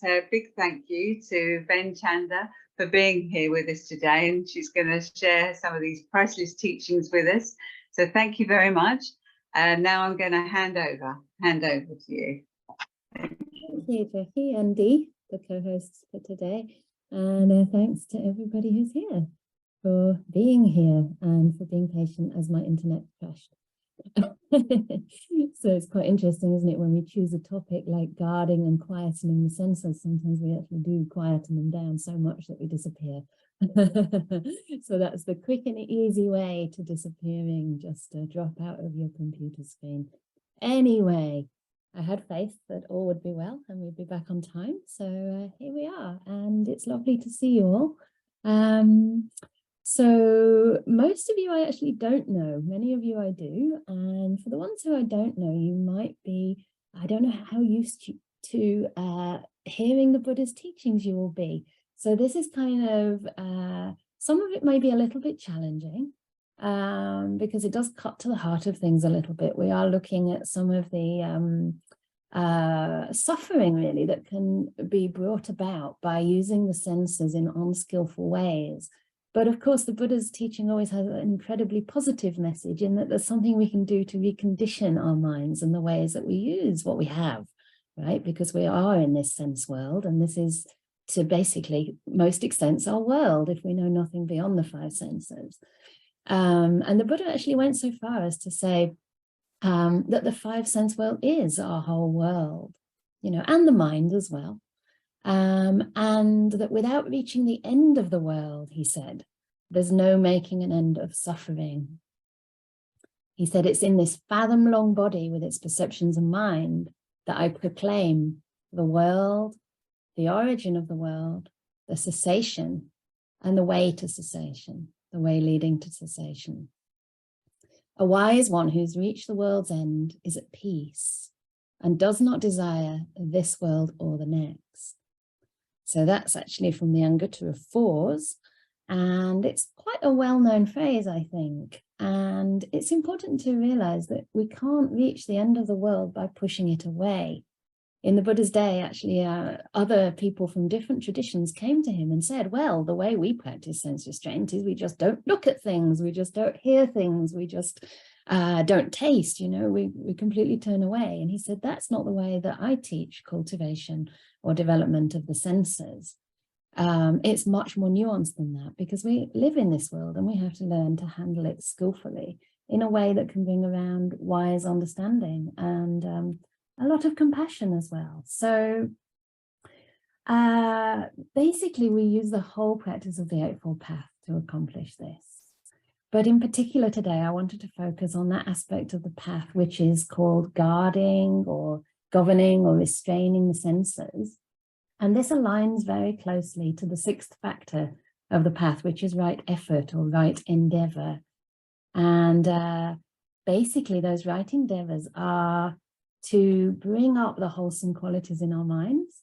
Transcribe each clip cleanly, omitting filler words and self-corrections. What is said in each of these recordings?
say a big thank you to Canda for being here with us today, and she's going to share some of these priceless teachings with us. So thank you very much. And now I'm going to hand over to you. Thank you, Jackie and Dee, the co-hosts for today. And thanks to everybody who's here for being here and for being patient as my internet crashed. So it's quite interesting, isn't it, when we choose a topic like guarding and quietening the senses, sometimes we actually do quieten them down so much that we disappear. So that's the quick and easy way to disappearing, just to drop out of your computer screen. Anyway, I had faith that all would be well and we'd be back on time. So here we are, and it's lovely to see you all. So most of you I actually don't know, many of you I do, and for the ones who I don't know, you might be, I don't know how used to hearing the Buddha's teachings you will be. So this is kind of, some of it may be a little bit challenging, because it does cut to the heart of things a little bit. We are looking at some of the suffering really that can be brought about by using the senses in unskillful ways. But of course, the Buddha's teaching always has an incredibly positive message in that there's something we can do to recondition our minds and the ways that we use what we have, right? Because we are in this sense world, and this is to basically most extent our world if we know nothing beyond the five senses. And the Buddha actually went so far as to say that the five sense world is our whole world, you know, and the mind as well. And that without reaching the end of the world, he said, there's no making an end of suffering. He said, it's in this fathom-long body with its perceptions and mind that I proclaim the world, the origin of the world, the cessation, and the way to cessation, the way leading to cessation. A wise one who's reached the world's end is at peace and does not desire this world or the next. So that's actually from the Anguttara of Fours, and it's quite a well-known phrase, I think. And it's important to realize that we can't reach the end of the world by pushing it away. In the Buddha's day, actually, other people from different traditions came to him and said, well, the way we practice sense restraint is we just don't look at things, we just don't hear things, we just don't taste, you know, we completely turn away. And he said, that's not the way that I teach cultivation or development of the senses. It's much more nuanced than that, because we live in this world and we have to learn to handle it skillfully in a way that can bring around wise understanding and a lot of compassion as well. So basically we use the whole practice of the Eightfold Path to accomplish this. But in particular today, I wanted to focus on that aspect of the path, which is called guarding or governing or restraining the senses. And this aligns very closely to the sixth factor of the path, which is right effort or right endeavor. And basically those right endeavors are to bring up the wholesome qualities in our minds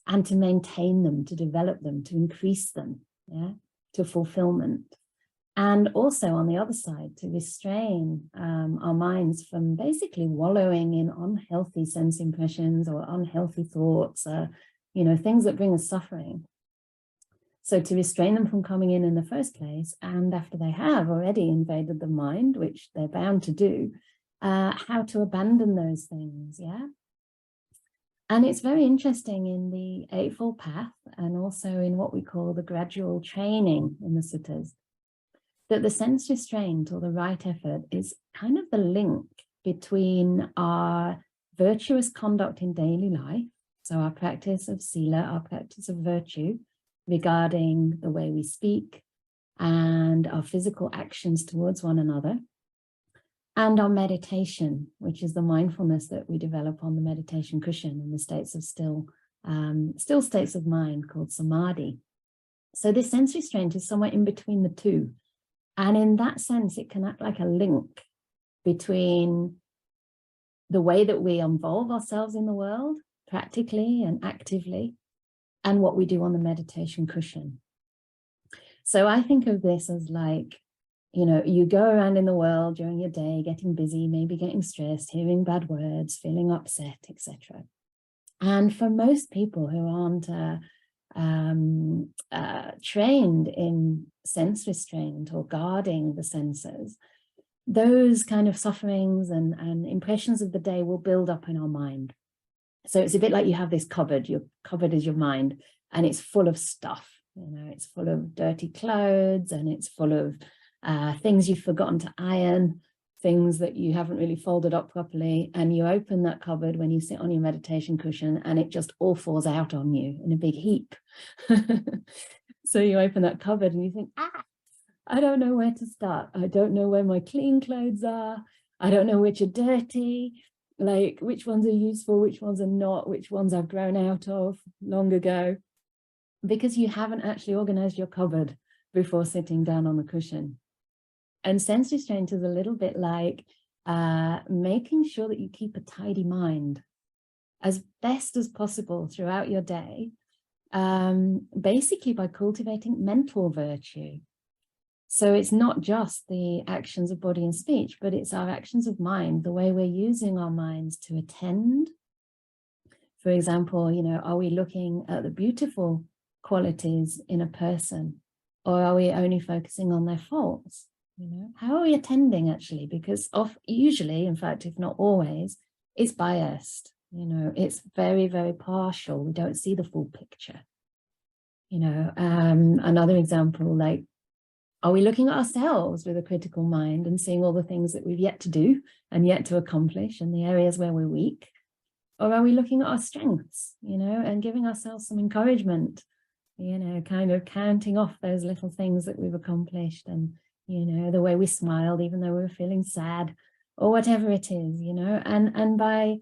and to maintain them, to develop them, to increase them, yeah, to fulfillment. And also on the other side, to restrain our minds from basically wallowing in unhealthy sense impressions or unhealthy thoughts, you know, things that bring us suffering. So to restrain them from coming in the first place, and after they have already invaded the mind, which they're bound to do, how to abandon those things, yeah? And it's very interesting in the Eightfold Path and also in what we call the gradual training in the suttas, that the sense restraint or the right effort is kind of the link between our virtuous conduct in daily life, so our practice of sila, our practice of virtue regarding the way we speak and our physical actions towards one another, and our meditation, which is the mindfulness that we develop on the meditation cushion in the states of still states of mind called samadhi. So this sense restraint is somewhere in between the two. And in that sense, it can act like a link between the way that we involve ourselves in the world, practically and actively, and what we do on the meditation cushion. So I think of this as like, you know, you go around in the world during your day, getting busy, maybe getting stressed, hearing bad words, feeling upset, etc. And for most people who aren't trained in sense restraint or guarding the senses, those kind of sufferings and impressions of the day will build up in our mind. So it's a bit like you have this cupboard. Your cupboard is your mind, and it's full of stuff. You know, it's full of dirty clothes, and it's full of things you've forgotten to iron, things that you haven't really folded up properly. And you open that cupboard when you sit on your meditation cushion, and it just all falls out on you in a big heap. So you open that cupboard and you think, I don't know where to start. I don't know where my clean clothes are. I don't know which are dirty, like which ones are useful, which ones are not, which ones I've grown out of long ago, because you haven't actually organized your cupboard before sitting down on the cushion. And sense restraint is a little bit like making sure that you keep a tidy mind as best as possible throughout your day, basically by cultivating mental virtue. So it's not just the actions of body and speech, but it's our actions of mind, the way we're using our minds to attend. For example, you know, are we looking at the beautiful qualities in a person, or are we only focusing on their faults? You know, how are we attending actually? Because usually, in fact, if not always, it's biased. You know, it's very, very partial. We don't see the full picture. You know, another example, like, are we looking at ourselves with a critical mind and seeing all the things that we've yet to do and yet to accomplish and the areas where we're weak? Or are we looking at our strengths, you know, and giving ourselves some encouragement, you know, kind of counting off those little things that we've accomplished, and, you know, the way we smiled even though we were feeling sad, or whatever it is, you know, and by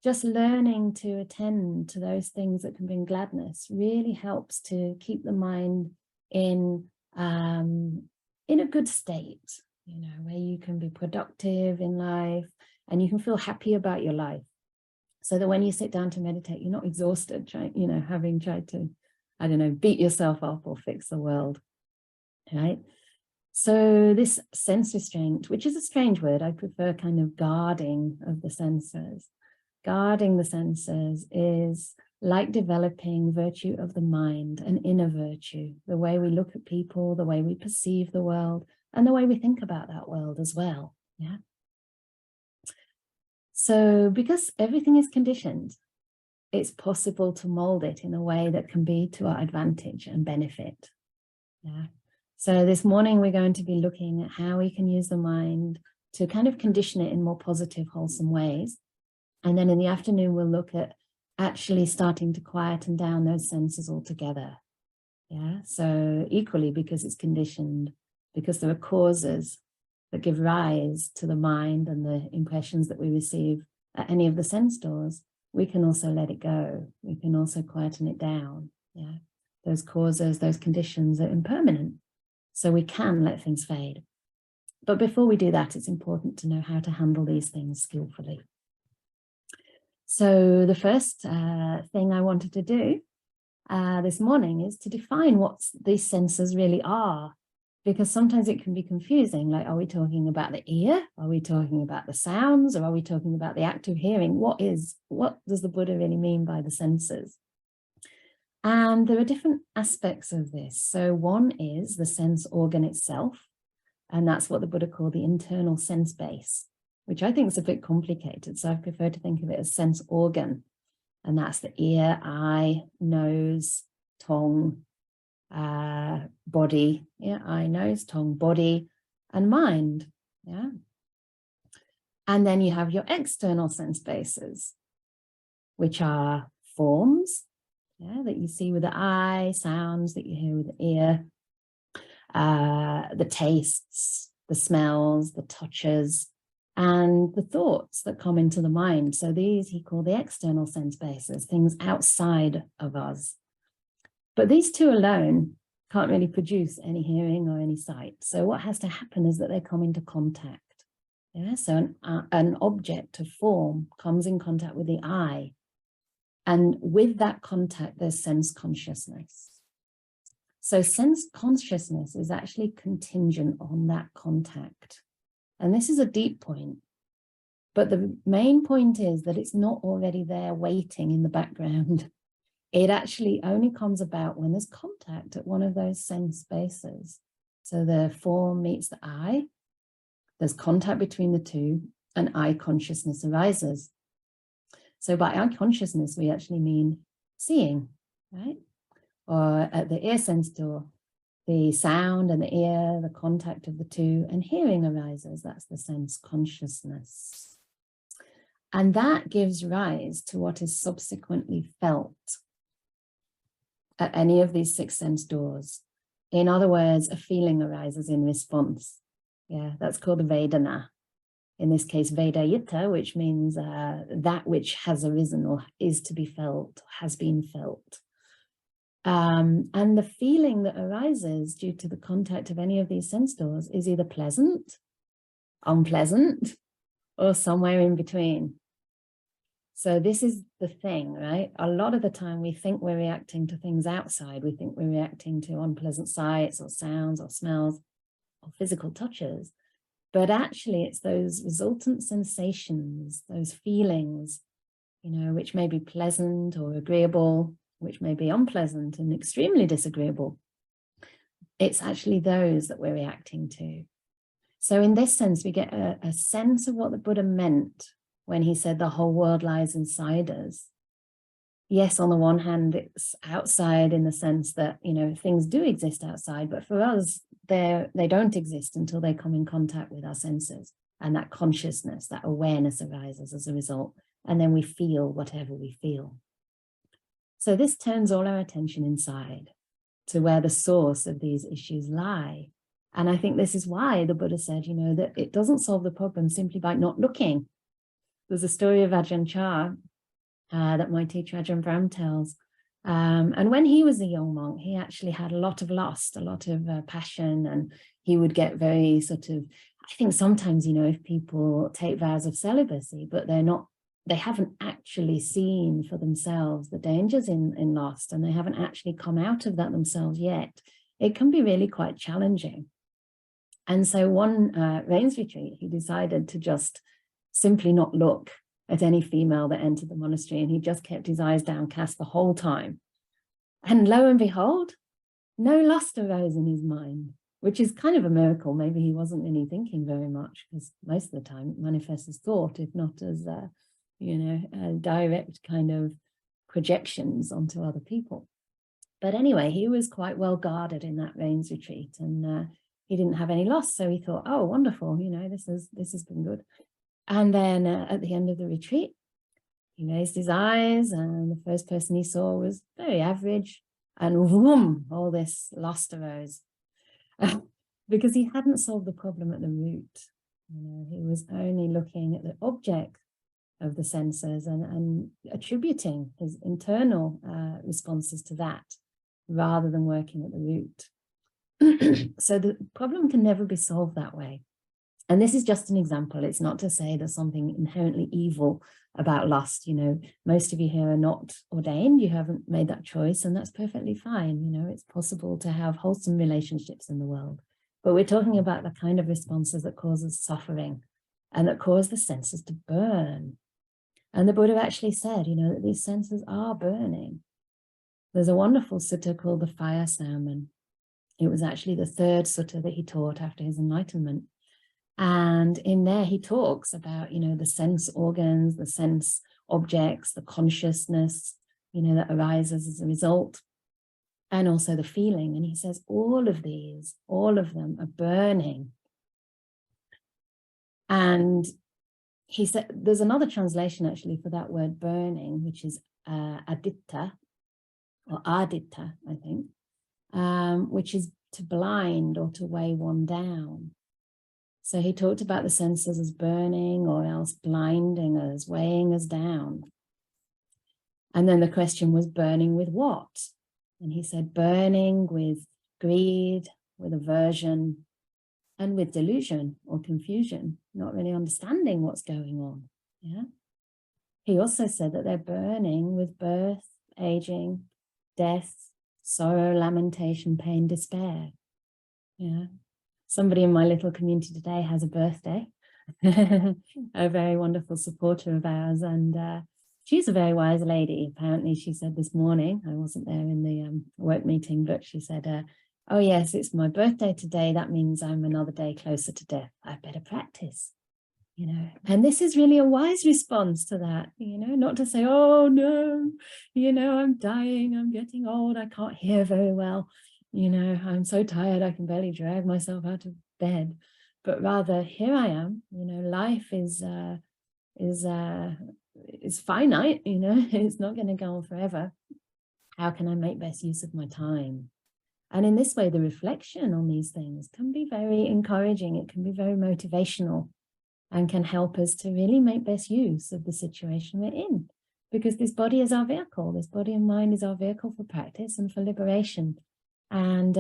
just learning to attend to those things that can bring gladness really helps to keep the mind in a good state, you know, where you can be productive in life and you can feel happy about your life. So that when you sit down to meditate, you're not exhausted, you know, having tried to, I don't know, beat yourself up or fix the world, right? So this sense restraint, which is a strange word, I prefer kind of guarding of the senses. Guarding the senses is like developing virtue of the mind, an inner virtue, the way we look at people, the way we perceive the world, and the way we think about that world as well, yeah? So because everything is conditioned, it's possible to mold it in a way that can be to our advantage and benefit, yeah? So this morning we're going to be looking at how we can use the mind to kind of condition it in more positive, wholesome ways. And then in the afternoon, we'll look at actually starting to quieten down those senses altogether. Yeah, so equally, because it's conditioned, because there are causes that give rise to the mind and the impressions that we receive at any of the sense doors, we can also let it go. We can also quieten it down. Yeah, those causes, those conditions are impermanent. So we can let things fade. But before we do that, it's important to know how to handle these things skillfully. So the first thing I wanted to do this morning is to define what these senses really are, because sometimes it can be confusing. Like, are we talking about the ear? Are we talking about the sounds? Or are we talking about the act of hearing? What does the Buddha really mean by the senses? And there are different aspects of this. So one is the sense organ itself, and that's what the Buddha called the internal sense base, which I think is a bit complicated. So I prefer to think of it as sense organ. And that's the ear, eye, nose, tongue, body. Yeah, eye, nose, tongue, body, and mind. Yeah. And then you have your external sense bases, which are forms, yeah, that you see with the eye, sounds that you hear with the ear, the tastes, the smells, the touches, and the thoughts that come into the mind. So these he called the external sense bases, things outside of us. But these two alone can't really produce any hearing or any sight. So what has to happen is that they come into contact. Yeah? So an object of form comes in contact with the eye. And with that contact, there's sense consciousness. So sense consciousness is actually contingent on that contact. And this is a deep point, But the main point is that it's not already there waiting in the background. It actually only comes about when there's contact at one of those sense spaces. So the form meets the eye, there's contact between the two, and eye consciousness arises. So by eye consciousness, we actually mean seeing, right? Or at the ear sense door, the sound and the ear, the contact of the two, and hearing arises. That's the sense consciousness. And that gives rise to what is subsequently felt at any of these 6 sense doors. In other words, a feeling arises in response. Yeah, that's called a Vedana. In this case, Vedayita, which means that which has arisen or is to be felt, has been felt. And the feeling that arises due to the contact of any of these sense doors is either pleasant, unpleasant, or somewhere in between. So this is the thing, right? A lot of the time we think we're reacting to things outside. We think we're reacting to unpleasant sights or sounds or smells or physical touches. But actually it's those resultant sensations, those feelings, you know, which may be pleasant or agreeable, which may be unpleasant and extremely disagreeable. It's actually those that we're reacting to. So in this sense, we get a sense of what the Buddha meant when he said the whole world lies inside us. Yes, on the one hand, it's outside in the sense that, you know, things do exist outside, but for us, they don't exist until they come in contact with our senses, and that consciousness, that awareness arises as a result, and then we feel whatever we feel. So this turns all our attention inside to where the source of these issues lie. And I think this is why the Buddha said, you know, that it doesn't solve the problem simply by not looking. There's a story of Ajahn Chah that my teacher Ajahn Brahm tells. And when he was a young monk, he actually had a lot of lust, a lot of passion, and he would get very sort of, I think sometimes, you know, if people take vows of celibacy, but they haven't actually seen for themselves the dangers in lust, and they haven't actually come out of that themselves yet, it can be really quite challenging. And so one rains retreat, he decided to just simply not look at any female that entered the monastery, and he just kept his eyes downcast the whole time. And lo and behold, no lust arose in his mind, which is kind of a miracle. Maybe he wasn't really thinking very much, because most of the time it manifests as thought, if not as, you know, direct kind of projections onto other people. But anyway, he was quite well guarded in that rains retreat, and he didn't have any lust. So he thought, oh, wonderful, you know, this has been good. And then at the end of the retreat, he raised his eyes, and the first person he saw was very average, and whoom, all this lust arose. Because he hadn't solved the problem at the root. You know, he was only looking at the object of the senses and attributing his internal responses to that, rather than working at the root. So the problem can never be solved that way. And this is just an example. It's not to say there's something inherently evil about lust. You know, most of you here are not ordained. You haven't made that choice, and that's perfectly fine. You know, it's possible to have wholesome relationships in the world. But we're talking about the kind of responses that causes suffering and that cause the senses to burn. And the Buddha actually said, you know, that these senses are burning. There's a wonderful sutta called the Fire Sermon. It was actually the 3rd sutta that he taught after his enlightenment. And in there he talks about, you know, the sense organs, the sense objects, the consciousness, you know, that arises as a result, and also the feeling. And he says all of these, all of them are burning. And he said, there's another translation actually for that word burning, which is aditta, or aditta, I think, which is to blind or to weigh one down. So he talked about the senses as burning, or else blinding us, weighing us down. And then the question was, burning with what? And he said, burning with greed, with aversion, and with delusion or confusion, not really understanding what's going on. Yeah. He also said that they're burning with birth, aging, death, sorrow, lamentation, pain, despair. Yeah. Somebody in my little community today has a birthday. a very wonderful supporter of ours, and she's a very wise lady. Apparently, she said this morning, I wasn't there in the work meeting, but she said, oh yes, it's my birthday today. That means I'm another day closer to death. I better practice, you know. And this is really a wise response to that, you know, not to say, oh no, you know, I'm dying, I'm getting old, I can't hear very well, you know, I'm so tired I can barely drag myself out of bed. But rather, here I am, you know, life is finite, you know, it's not going to go on forever. How can I make best use of my time? And in this way, the reflection on these things can be very encouraging. It can be very motivational and can help us to really make best use of the situation we're in. Because this body is our vehicle. This body and mind is our vehicle for practice and for liberation. And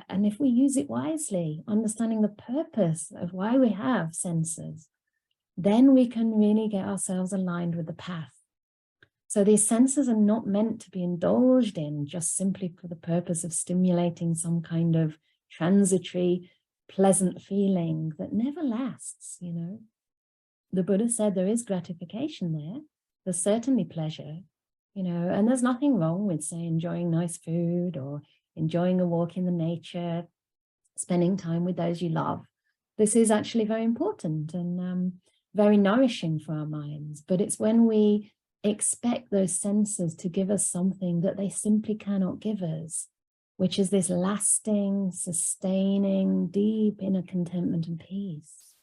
if we use it wisely, understanding the purpose of why we have senses, then we can really get ourselves aligned with the path. So these senses are not meant to be indulged in just simply for the purpose of stimulating some kind of transitory, pleasant feeling that never lasts, you know. The Buddha said there is gratification there. There's certainly pleasure, you know, and there's nothing wrong with, say, enjoying nice food or enjoying a walk in the nature, spending time with those you love. This is actually very important and very nourishing for our minds. But it's when we expect those senses to give us something that they simply cannot give us, which is this lasting, sustaining, deep inner contentment and peace,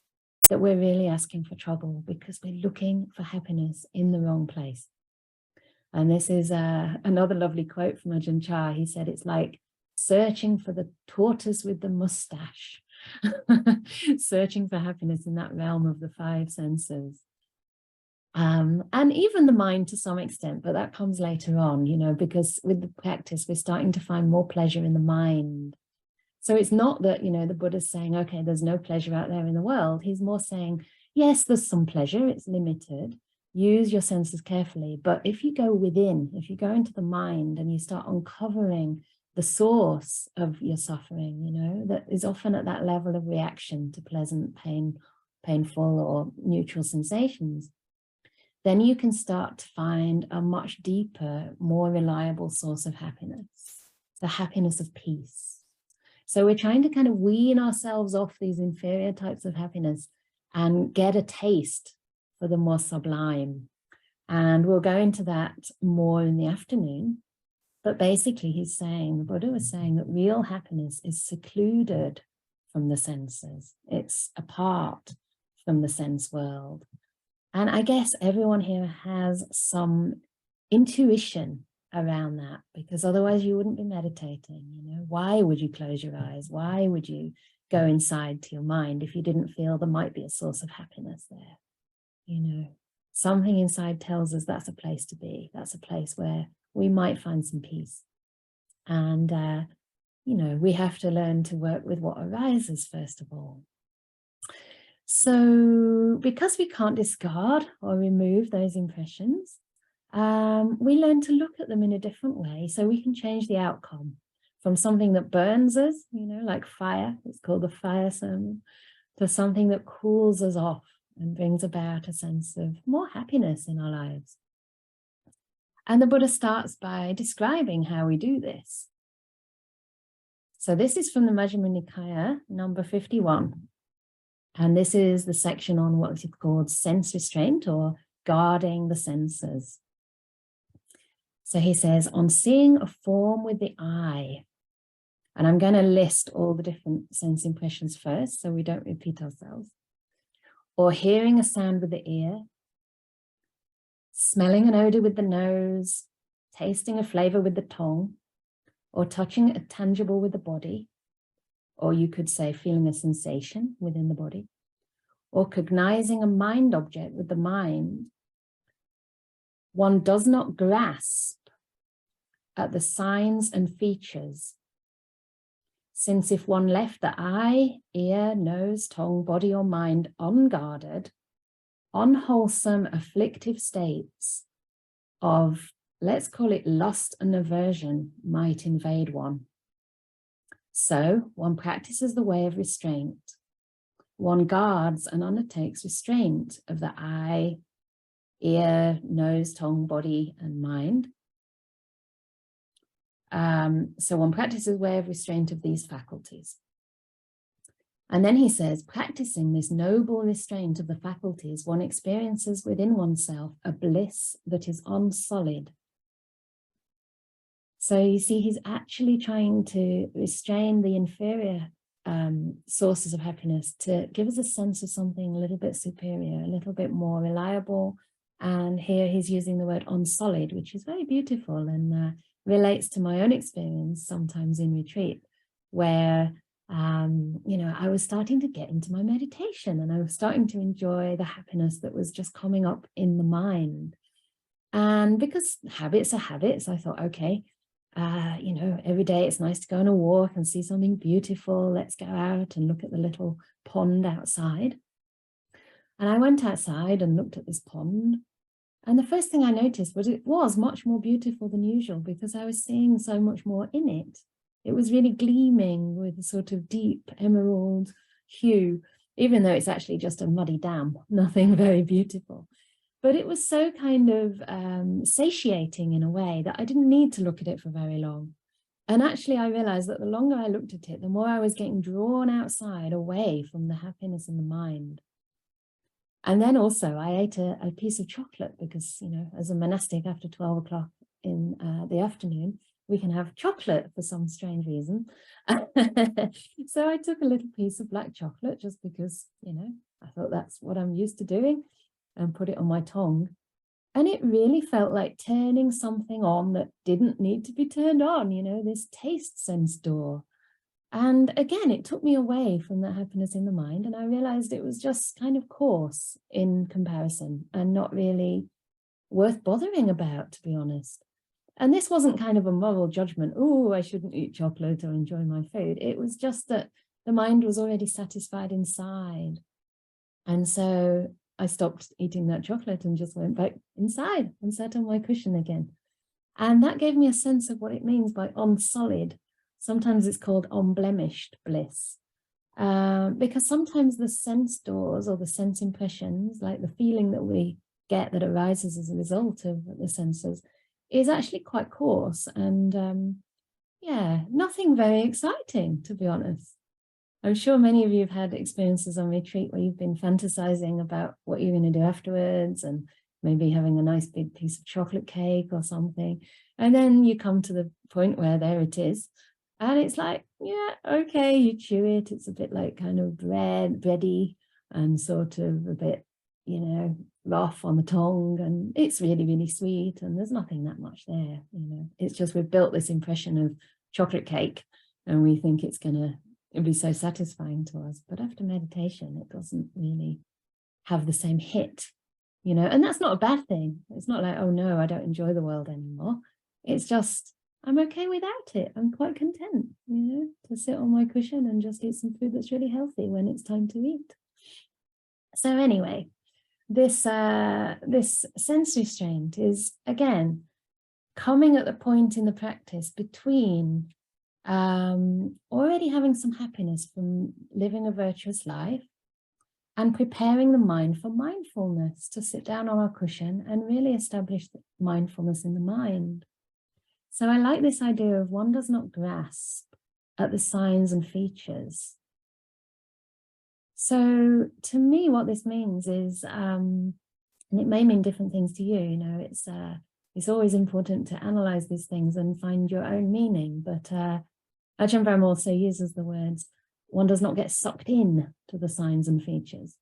that we're really asking for trouble, because we're looking for happiness in the wrong place. And this is another lovely quote from Ajahn Chah. He said, it's like searching for the tortoise with the mustache, searching for happiness in that realm of the five senses. And even the mind to some extent, but that comes later on, you know, because with the practice, we're starting to find more pleasure in the mind. So it's not that, you know, the Buddha's saying, okay, there's no pleasure out there in the world. He's more saying, yes, there's some pleasure, it's limited. Use your senses carefully. But if you go within, if you go into the mind and you start uncovering the source of your suffering, you know, that is often at that level of reaction to pleasant, painful or neutral sensations, then you can start to find a much deeper, more reliable source of happiness, the happiness of peace. So we're trying to kind of wean ourselves off these inferior types of happiness and get a taste for the more sublime. And we'll go into that more in the afternoon. But basically he's saying, the Buddha was saying that real happiness is secluded from the senses. It's apart from the sense world. And I guess everyone here has some intuition around that, because otherwise you wouldn't be meditating, you know. Why would you close your eyes? Why would you go inside to your mind if you didn't feel there might be a source of happiness there? You know, something inside tells us that's a place to be. That's a place where we might find some peace. And, you know, we have to learn to work with what arises first of all. So because we can't discard or remove those impressions, we learn to look at them in a different way, so we can change the outcome from something that burns us, you know, like fire, it's called the fire sermon, to something that cools us off and brings about a sense of more happiness in our lives. And the Buddha starts by describing how we do this. So this is from the Majjhima Nikaya, number 51. And this is the section on what is called sense restraint, or guarding the senses. So he says, on seeing a form with the eye, and I'm going to list all the different sense impressions first so we don't repeat ourselves, or hearing a sound with the ear, smelling an odor with the nose, tasting a flavor with the tongue, or touching a tangible with the body, or you could say feeling a sensation within the body, or cognizing a mind object with the mind, one does not grasp at the signs and features, since if one left the eye, ear, nose, tongue, body, or mind unguarded, unwholesome, afflictive states of, let's call it lust and aversion, might invade one. So one practices the way of restraint, one guards and undertakes restraint of the eye, ear, nose, tongue, body, and mind. So one practices way of restraint of these faculties. And then he says, practicing this noble restraint of the faculties, one experiences within oneself a bliss that is unsolid. So you see, he's actually trying to restrain the inferior sources of happiness to give us a sense of something a little bit superior, a little bit more reliable. And here he's using the word unsolid, which is very beautiful and relates to my own experience sometimes in retreat, where you know, I was starting to get into my meditation and I was starting to enjoy the happiness that was just coming up in the mind. And because habits are habits, I thought, okay, you know, every day it's nice to go on a walk and see something beautiful. Let's go out and look at the little pond outside. And I went outside and looked at this pond. And the first thing I noticed was it was much more beautiful than usual because I was seeing so much more in it. It was really gleaming with a sort of deep emerald hue, even though it's actually just a muddy dam, nothing very beautiful. But it was so kind of satiating in a way that I didn't need to look at it for very long. And actually, I realized that the longer I looked at it, the more I was getting drawn outside away from the happiness in the mind. And then also I ate a piece of chocolate because, you know, as a monastic after 12 o'clock in the afternoon, we can have chocolate for some strange reason. So I took a little piece of black chocolate just because, you know, I thought that's what I'm used to doing, and put it on my tongue. And it really felt like turning something on that didn't need to be turned on, you know, this taste sense door. And again, it took me away from that happiness in the mind. And I realized it was just kind of coarse in comparison and not really worth bothering about, to be honest. And this wasn't kind of a moral judgment, oh, I shouldn't eat chocolate or enjoy my food. It was just that the mind was already satisfied inside. And so I stopped eating that chocolate and just went back inside and sat on my cushion again. And that gave me a sense of what it means by unsolid. Sometimes it's called unblemished bliss. Because sometimes the sense doors or the sense impressions, like the feeling that we get that arises as a result of the senses, is actually quite coarse and yeah, nothing very exciting, to be honest. I'm sure many of you have had experiences on retreat where you've been fantasizing about what you're going to do afterwards and maybe having a nice big piece of chocolate cake or something. And then you come to the point where there it is. And it's like, yeah, okay, you chew it. It's a bit like kind of bready and sort of a bit, you know, rough on the tongue. And it's really, really sweet. And there's nothing that much there, you know. It's just we've built this impression of chocolate cake and we think it's going to it'd be so satisfying to us. But after meditation, it doesn't really have the same hit, you know, and that's not a bad thing. It's not like, oh no, I don't enjoy the world anymore. It's just, I'm okay without it. I'm quite content, you know, to sit on my cushion and just eat some food that's really healthy when it's time to eat. So anyway, this sense restraint is, again, coming at the point in the practice between already having some happiness from living a virtuous life and preparing the mind for mindfulness, to sit down on our cushion and really establish mindfulness in the mind. So I like this idea of one does not grasp at the signs and features. So to me, what this means is, and it may mean different things to you, you know, it's always important to analyze these things and find your own meaning, but Ajahn Brahm also uses the words, one does not get sucked in to the signs and features.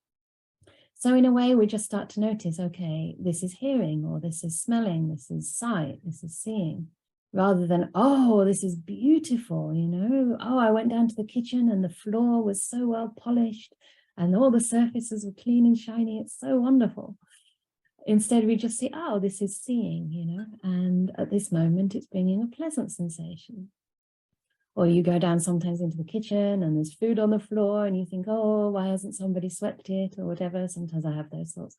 So in a way, we just start to notice, okay, this is hearing, or this is smelling, this is sight, this is seeing, rather than, oh, this is beautiful, you know, oh, I went down to the kitchen and the floor was so well polished and all the surfaces were clean and shiny, it's so wonderful. Instead, we just say, oh, this is seeing, you know, and at this moment, it's bringing a pleasant sensation. Or you go down sometimes into the kitchen and there's food on the floor and you think, oh, why hasn't somebody swept it or whatever. Sometimes I have those thoughts,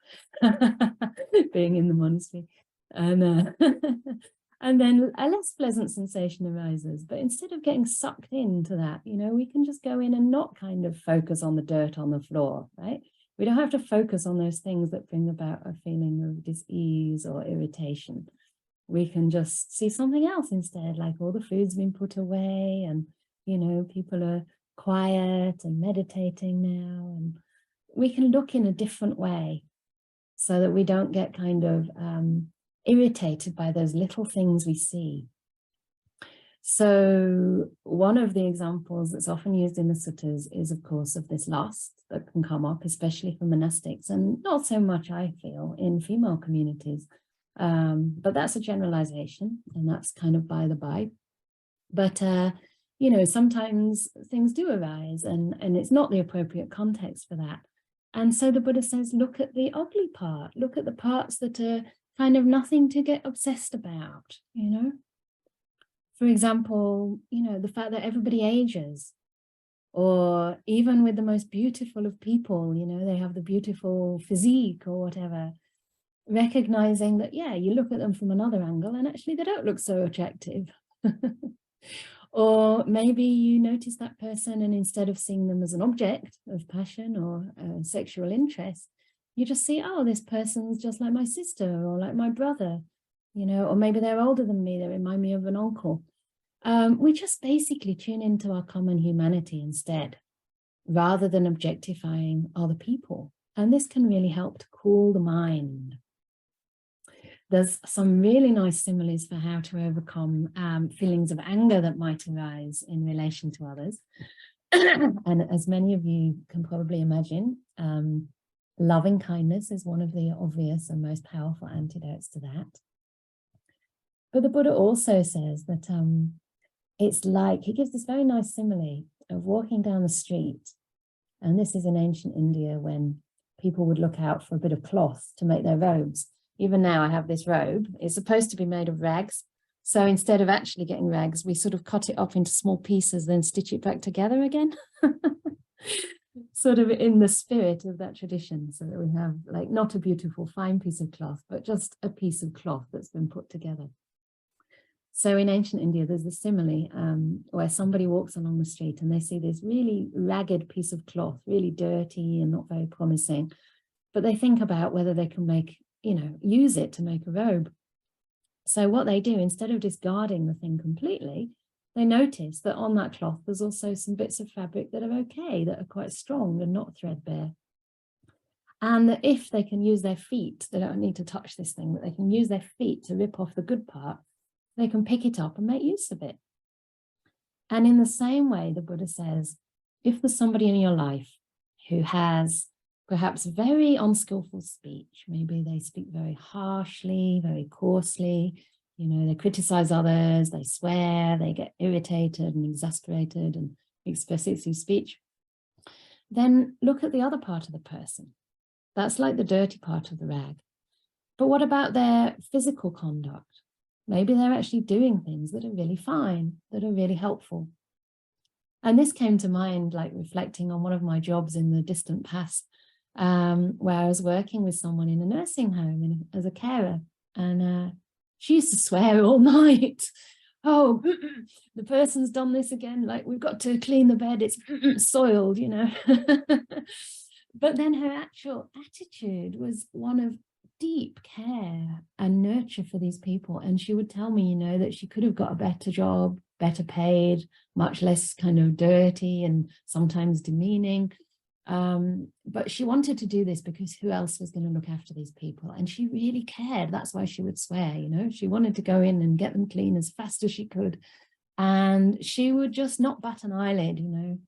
being in the monastery. And And then a less pleasant sensation arises. But instead of getting sucked into that, you know, we can just go in and not kind of focus on the dirt on the floor, right? We don't have to focus on those things that bring about a feeling of dis-ease or irritation. We can just see something else instead, like all the food's been put away and, you know, people are quiet and meditating now. And we can look in a different way so that we don't get kind of irritated by those little things we see. So one of the examples that's often used in the suttas is, of course, of this lust that can come up, especially for monastics, and not so much, I feel, in female communities. But that's a generalization, and that's kind of by the by. But, you know, sometimes things do arise, and it's not the appropriate context for that. And so the Buddha says, look at the ugly part, look at the parts that are kind of nothing to get obsessed about, you know. For example, you know, the fact that everybody ages, or even with the most beautiful of people, you know, they have the beautiful physique or whatever, recognizing that, yeah, you look at them from another angle and actually they don't look so attractive. Or maybe you notice that person and instead of seeing them as an object of passion or sexual interest, you just see, oh, this person's just like my sister or like my brother, you know, or maybe they're older than me, they remind me of an uncle. We just basically tune into our common humanity instead, rather than objectifying other people. And this can really help to cool the mind. There's some really nice similes for how to overcome feelings of anger that might arise in relation to others. And as many of you can probably imagine, loving kindness is one of the obvious and most powerful antidotes to that. But the Buddha also says that it's like, he gives this very nice simile of walking down the street. And this is in ancient India when people would look out for a bit of cloth to make their robes. Even now I have this robe. It's supposed to be made of rags. So instead of actually getting rags, we sort of cut it up into small pieces, then stitch it back together again. Sort of in the spirit of that tradition. So that we have like not a beautiful fine piece of cloth, but just a piece of cloth that's been put together. So in ancient India, there's this simile where somebody walks along the street and they see this really ragged piece of cloth, really dirty and not very promising. But they think about whether they can make, you know, use it to make a robe. So what they do, instead of discarding the thing completely, they notice that on that cloth, there's also some bits of fabric that are okay, that are quite strong and not threadbare. And that if they can use their feet, they don't need to touch this thing, but they can use their feet to rip off the good part, they can pick it up and make use of it. And in the same way, the Buddha says, if there's somebody in your life who has perhaps very unskillful speech, maybe they speak very harshly, very coarsely, you know, they criticize others, they swear, they get irritated and exasperated and expressive through speech, then look at the other part of the person. That's like the dirty part of the rag. But what about their physical conduct? Maybe they're actually doing things that are really fine, that are really helpful. And this came to mind, like reflecting on one of my jobs in the distant past, where I was working with someone in a nursing home as a carer. And she used to swear all night. Oh, the person's done this again. Like, we've got to clean the bed. It's soiled, you know. But then her actual attitude was one of deep care and nurture for these people. And she would tell me, you know, that she could have got a better job, better paid, much less kind of dirty and sometimes demeaning. But she wanted to do this because who else was going to look after these people? And she really cared. That's why she would swear, you know, she wanted to go in and get them clean as fast as she could. And she would just not bat an eyelid, you know,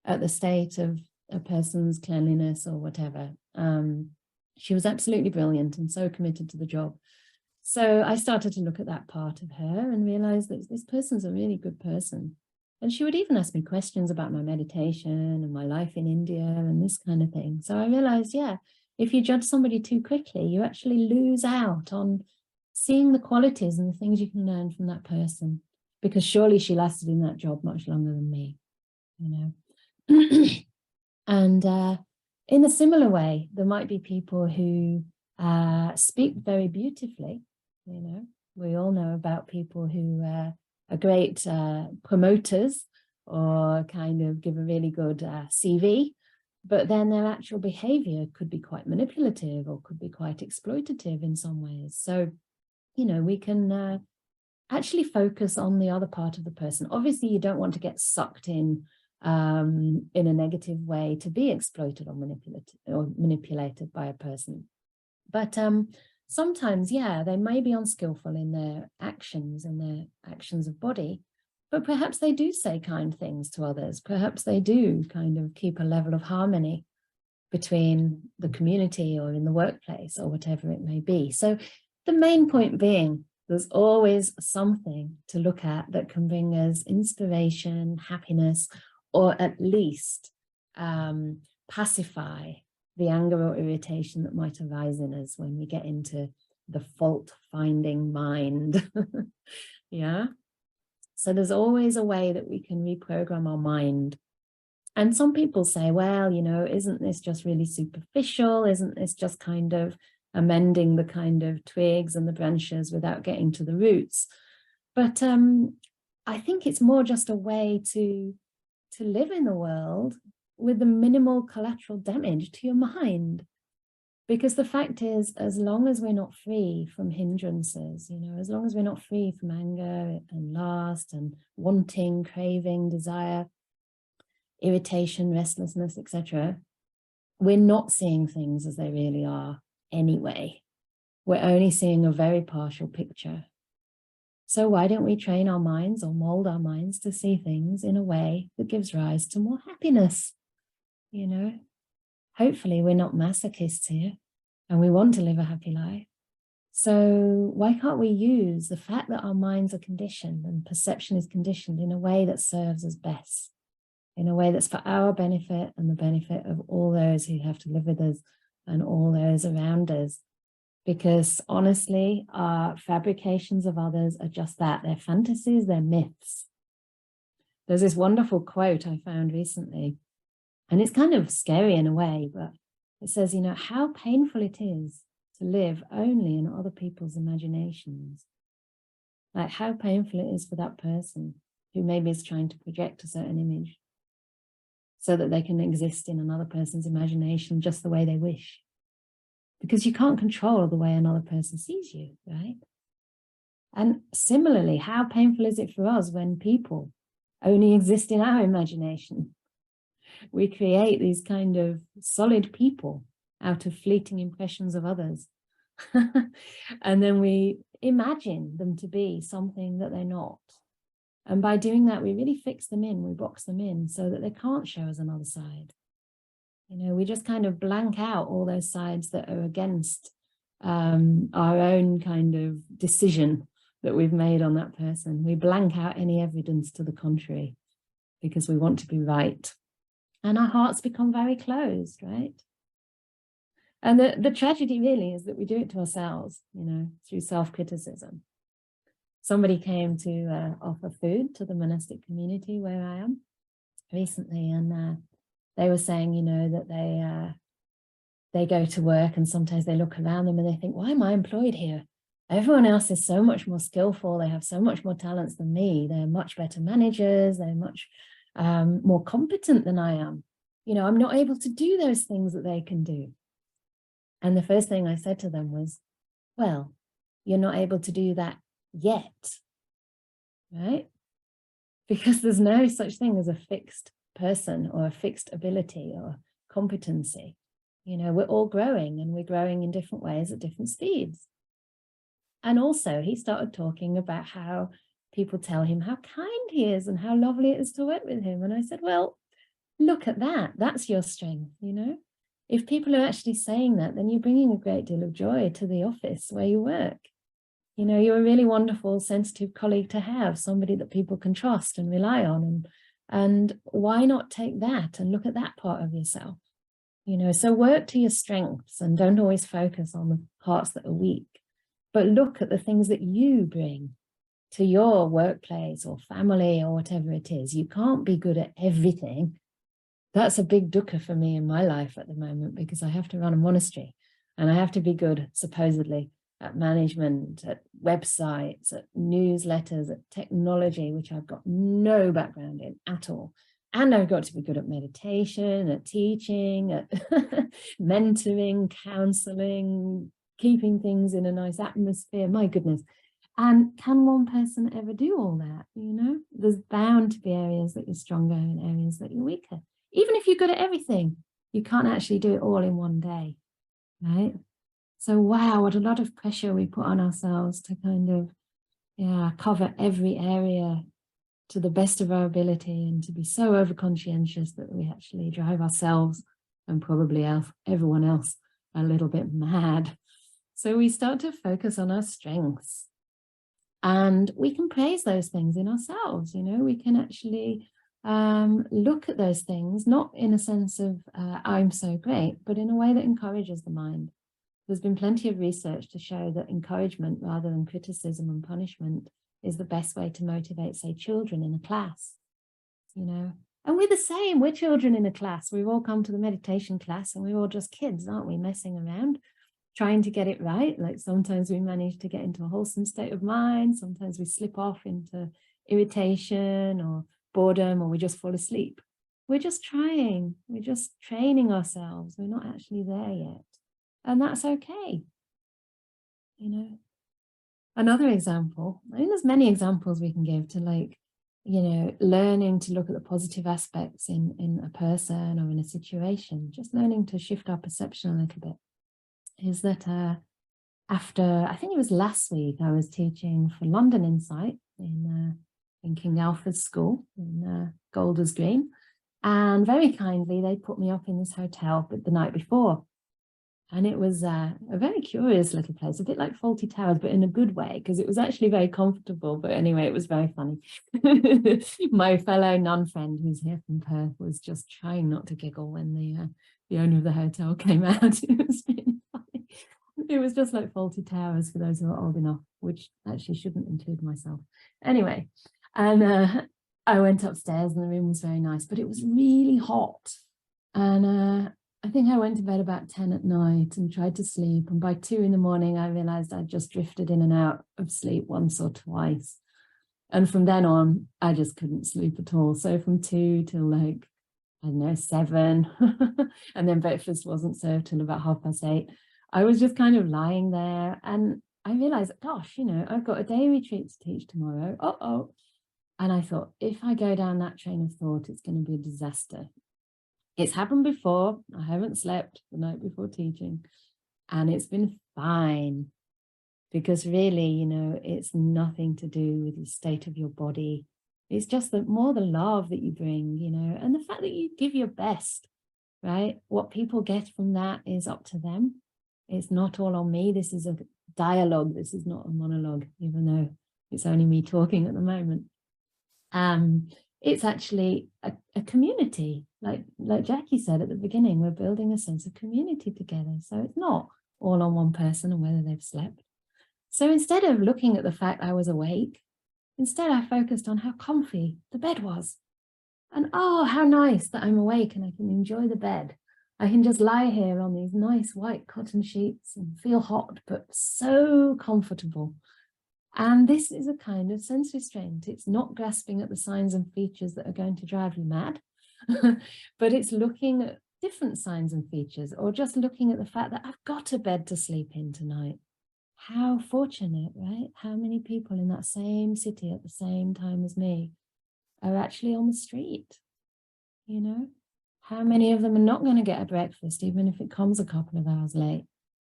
at the state of a person's cleanliness or whatever. She was absolutely brilliant and so committed to the job. So I started to look at that part of her and realized that this person's a really good person. And she would even ask me questions about my meditation and my life in India and this kind of thing. So I realized, yeah, if you judge somebody too quickly, you actually lose out on seeing the qualities and the things you can learn from that person, because surely she lasted in that job much longer than me, you know. And in a similar way, there might be people who speak very beautifully, you know, We all know about people who are great promoters or kind of give a really good CV, but then their actual behavior could be quite manipulative or could be quite exploitative in some ways. So, you know, we can actually focus on the other part of the person. Obviously, you don't want to get sucked in a negative way to be exploited or manipulated by a person. But sometimes, yeah, they may be unskillful in their actions of body, but perhaps they do say kind things to others. Perhaps they do kind of keep a level of harmony between the community or in the workplace or whatever it may be. So the main point being, there's always something to look at that can bring us inspiration, happiness, or at least pacify the anger or irritation that might arise in us when we get into the fault-finding mind. Yeah. So there's always a way that we can reprogram our mind. And some people say, well, you know, isn't this just really superficial? Isn't this just kind of amending the kind of twigs and the branches without getting to the roots? But I think it's more just a way to live in the world with the minimal collateral damage to your mind. Because the fact is, as long as we're not free from hindrances, you know, as long as we're not free from anger and lust and wanting, craving, desire, irritation, restlessness, etc., we're not seeing things as they really are anyway. We're only seeing a very partial picture. So why don't we train our minds or mold our minds to see things in a way that gives rise to more happiness? You know, hopefully we're not masochists here and we want to live a happy life. So why can't we use the fact that our minds are conditioned and perception is conditioned in a way that serves us best, in a way that's for our benefit and the benefit of all those who have to live with us and all those around us? Because honestly, our fabrications of others are just that. They're fantasies, they're myths. There's this wonderful quote I found recently, and it's kind of scary in a way, but it says, you know, how painful it is to live only in other people's imaginations. Like how painful it is for that person who maybe is trying to project a certain image so that they can exist in another person's imagination just the way they wish. Because you can't control the way another person sees you, right? And similarly, how painful is it for us when people only exist in our imagination? We create these kind of solid people out of fleeting impressions of others. And then we imagine them to be something that they're not. And by doing that, we really fix them in, we box them in so that they can't show us another side. You know, we just kind of blank out all those sides that are against our own kind of decision that we've made on that person. We blank out any evidence to the contrary because we want to be right. And our hearts become very closed, right? And the tragedy really is that we do it to ourselves, you know, through self-criticism. Somebody came to offer food to the monastic community where I am recently, and they were saying, you know, that they go to work and sometimes they look around them and they think, why am I employed here? Everyone else is so much more skillful. They have so much more talents than me. They're much better managers. They're much more competent than I am. You know, I'm not able to do those things that they can do. And the first thing I said to them was, well, you're not able to do that yet, right? Because there's no such thing as a fixed person or a fixed ability or competency. You know, we're all growing and we're growing in different ways at different speeds. And also he started talking about how people tell him how kind he is and how lovely it is to work with him. And I said, well, look at that. That's your strength, you know? If people are actually saying that, then you're bringing a great deal of joy to the office where you work. You know, you're a really wonderful, sensitive colleague to have, somebody that people can trust and rely on. And why not take that and look at that part of yourself? You know, so work to your strengths and don't always focus on the parts that are weak, but look at the things that you bring to your workplace or family or whatever it is. You can't be good at everything. That's a big dukkha for me in my life at the moment because I have to run a monastery and I have to be good, supposedly, at management, at websites, at newsletters, at technology, which I've got no background in at all. And I've got to be good at meditation, at teaching, at mentoring, counseling, keeping things in a nice atmosphere. My goodness. And can one person ever do all that? You know, there's bound to be areas that you're stronger and areas that you're weaker. Even if you're good at everything, you can't actually do it all in one day, right? So, wow, what a lot of pressure we put on ourselves to kind of, cover every area to the best of our ability, and to be so overconscientious that we actually drive ourselves and probably everyone else a little bit mad. So we start to focus on our strengths, and we can praise those things in ourselves. You know, we can actually look at those things, not in a sense of I'm so great, but in a way that encourages the mind. There's been plenty of research to show that encouragement rather than criticism and punishment is the best way to motivate, say, children in a class, you know. And we're the same, we're children in a class. We've all come to the meditation class and we're all just kids, aren't we, messing around, trying to get it right. Like sometimes we manage to get into a wholesome state of mind, sometimes we slip off into irritation or boredom, or we just fall asleep. We're just trying, we're just training ourselves. We're not actually there yet. And that's okay, you know. Another example, I mean, there's many examples we can give to, like, you know, learning to look at the positive aspects in a person or in a situation, just learning to shift our perception a little bit. Is that after, I think it was last week, I was teaching for London Insight in King Alfred's school in Golders Green. And very kindly, they put me up in this hotel but the night before. And it was a very curious little place, a bit like Fawlty Towers, but in a good way, because it was actually very comfortable. But anyway, it was very funny. My fellow nun-friend who's here from Perth was just trying not to giggle when the owner of the hotel came out. It was really funny. It was just like Fawlty Towers for those who are old enough, which actually shouldn't include myself. Anyway, and I went upstairs and the room was very nice, but it was really hot. And I think I went to bed about 10 at night and tried to sleep. And by 2 in the morning, I realized I'd just drifted in and out of sleep once or twice. And from then on, I just couldn't sleep at all. So from 2 till, like, I don't know, 7, and then breakfast wasn't served till about 8:30. I was just kind of lying there. And I realized, gosh, you know, I've got a day retreat to teach tomorrow. And I thought, if I go down that train of thought, it's going to be a disaster. It's happened before. I haven't slept the night before teaching, and it's been fine, because really, you know, it's nothing to do with the state of your body. It's just more the love that you bring, you know, and the fact that you give your best, right? What people get from that is up to them. It's not all on me. This is a dialogue. This is not a monologue, even though it's only me talking at the moment. It's actually a community, like Jackie said at the beginning. We're building a sense of community together. So it's not all on one person and whether they've slept. So instead of looking at the fact I was awake, instead I focused on how comfy the bed was. And oh, how nice that I'm awake and I can enjoy the bed. I can just lie here on these nice white cotton sheets and feel hot, but so comfortable. And this is a kind of sense restraint. It's not grasping at the signs and features that are going to drive you mad, but it's looking at different signs and features, or just looking at the fact that I've got a bed to sleep in tonight. How fortunate, right? How many people in that same city at the same time as me are actually on the street, you know? How many of them are not going to get a breakfast, even if it comes a couple of hours late?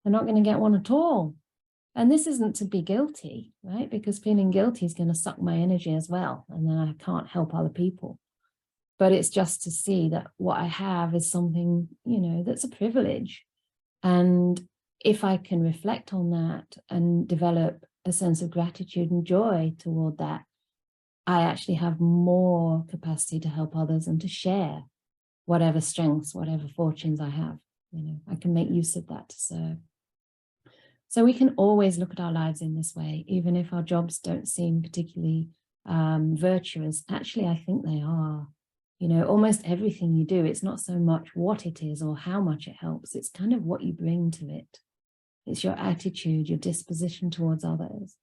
They're not going to get one at all. And this isn't to be guilty, right? Because feeling guilty is going to suck my energy as well. And then I can't help other people. But it's just to see that what I have is something, you know, that's a privilege. And if I can reflect on that and develop a sense of gratitude and joy toward that, I actually have more capacity to help others and to share whatever strengths, whatever fortunes I have. You know, I can make use of that to serve. So we can always look at our lives in this way, even if our jobs don't seem particularly virtuous. Actually, I think they are. You know, almost everything you do, it's not so much what it is or how much it helps. It's kind of what you bring to it. It's your attitude, your disposition towards others.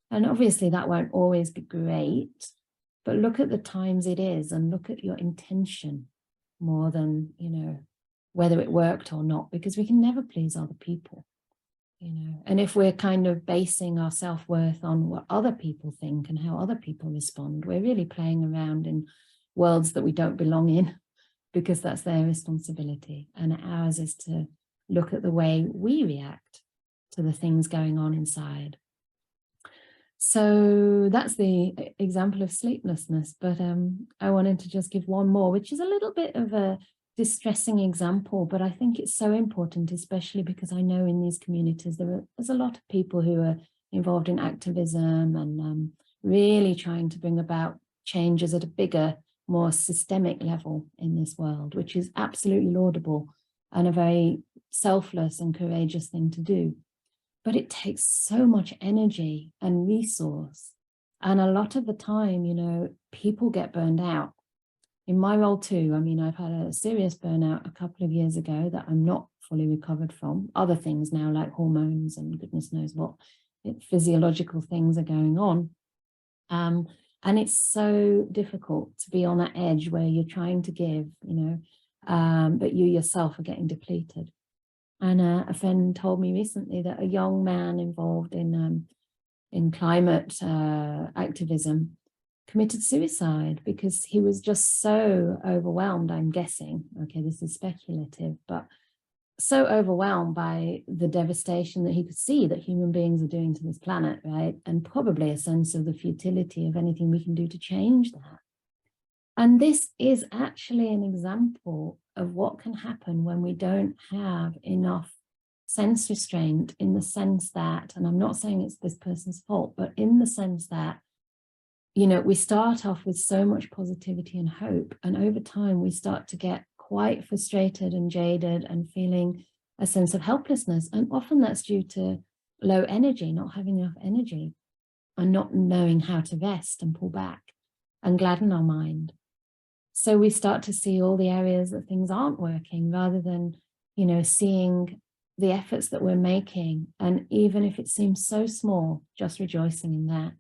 And obviously that won't always be great, but look at the times it is and look at your intention more than, you know, whether it worked or not, because we can never please other people, you know. And if we're kind of basing our self-worth on what other people think and how other people respond, we're really playing around in worlds that we don't belong in, because that's their responsibility. And ours is to look at the way we react to the things going on inside. So that's the example of sleeplessness, but I wanted to just give one more, which is a little bit of a distressing example, but I think it's so important, especially because I know in these communities there's a lot of people who are involved in activism and really trying to bring about changes at a bigger, more systemic level in this world, which is absolutely laudable and a very selfless and courageous thing to do. But it takes so much energy and resource. And a lot of the time, you know, people get burned out. In my role too, I mean, I've had a serious burnout a couple of years ago that I'm not fully recovered from. Other things now like hormones and goodness knows what physiological things are going on. And it's so difficult to be on that edge where you're trying to give, you know, but you yourself are getting depleted. And a friend told me recently that a young man involved in climate activism committed suicide because he was just so overwhelmed, I'm guessing. Okay, this is speculative, but so overwhelmed by the devastation that he could see that human beings are doing to this planet, right? And probably a sense of the futility of anything we can do to change that. And this is actually an example of what can happen when we don't have enough sense restraint, in the sense that, and I'm not saying it's this person's fault, but in the sense that, you know, we start off with so much positivity and hope, and over time we start to get quite frustrated and jaded and feeling a sense of helplessness. And often that's due to low energy, not having enough energy, and not knowing how to rest and pull back and gladden our mind. So we start to see all the areas that things aren't working, rather than, you know, seeing the efforts that we're making. And even if it seems so small, just rejoicing in that.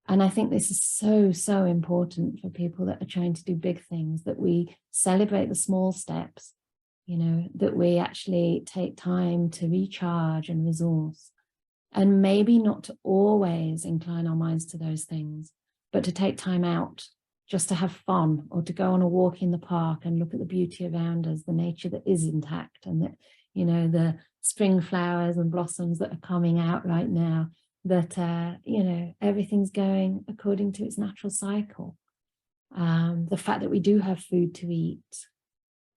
And I think this is so, so important for people that are trying to do big things, that we celebrate the small steps, you know, that we actually take time to recharge and resource. And maybe not to always incline our minds to those things, but to take time out just to have fun, or to go on a walk in the park and look at the beauty around us, the nature that is intact, and that, you know, the spring flowers and blossoms that are coming out right now, that, you know, everything's going according to its natural cycle. The fact that we do have food to eat,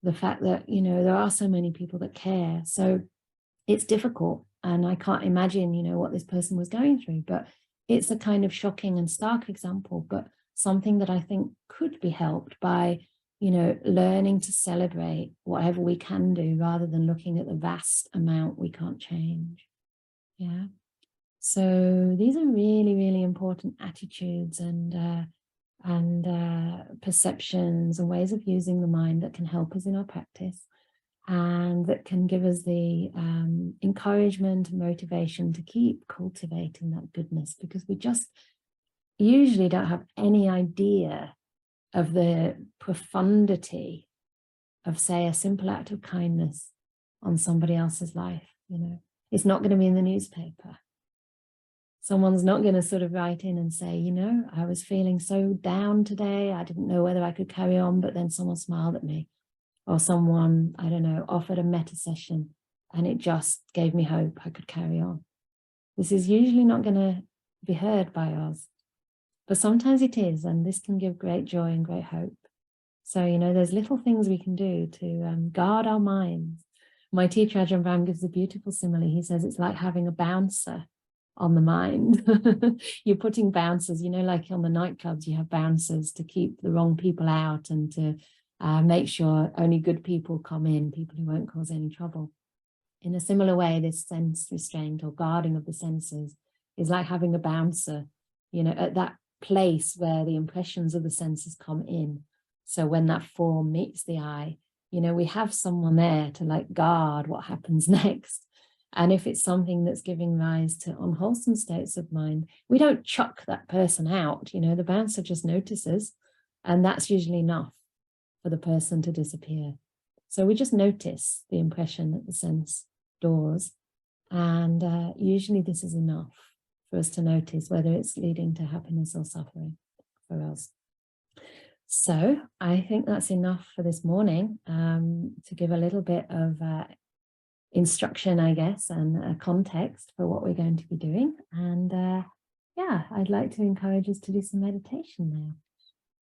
the fact that, you know, there are so many people that care. So it's difficult, and I can't imagine, you know, what this person was going through, but it's a kind of shocking and stark example, but something that I think could be helped by, you know, learning to celebrate whatever we can do, rather than looking at the vast amount we can't change. Yeah. So these are really, really important attitudes and perceptions and ways of using the mind that can help us in our practice, and that can give us the encouragement and motivation to keep cultivating that goodness, because we just usually don't have any idea of the profundity of, say, a simple act of kindness on somebody else's life. You know, it's not going to be in the newspaper. Someone's not going to sort of write in and say, you know, I was feeling so down today, I didn't know whether I could carry on, but then someone smiled at me. Or someone, I don't know, offered a metta session and it just gave me hope I could carry on. This is usually not going to be heard by us, but sometimes it is, and this can give great joy and great hope. So, you know, there's little things we can do to guard our minds. My teacher, Ajahn Brahm, gives a beautiful simile. He says it's like having a bouncer on the mind. You're putting bouncers, you know, like on the nightclubs, you have bouncers to keep the wrong people out and to make sure only good people come in, people who won't cause any trouble. In a similar way, this sense restraint or guarding of the senses is like having a bouncer, you know, at that place where the impressions of the senses come in. So when that form meets the eye, you know, we have someone there to like guard what happens next. And if it's something that's giving rise to unwholesome states of mind, we don't chuck that person out. You know, the bouncer just notices, and that's usually enough for the person to disappear. So we just notice the impression that the sense doors, and usually this is enough for us to notice whether it's leading to happiness or suffering for us. So I think that's enough for this morning, to give a little bit of instruction, I guess, and a context for what we're going to be doing. And yeah, I'd like to encourage us to do some meditation now.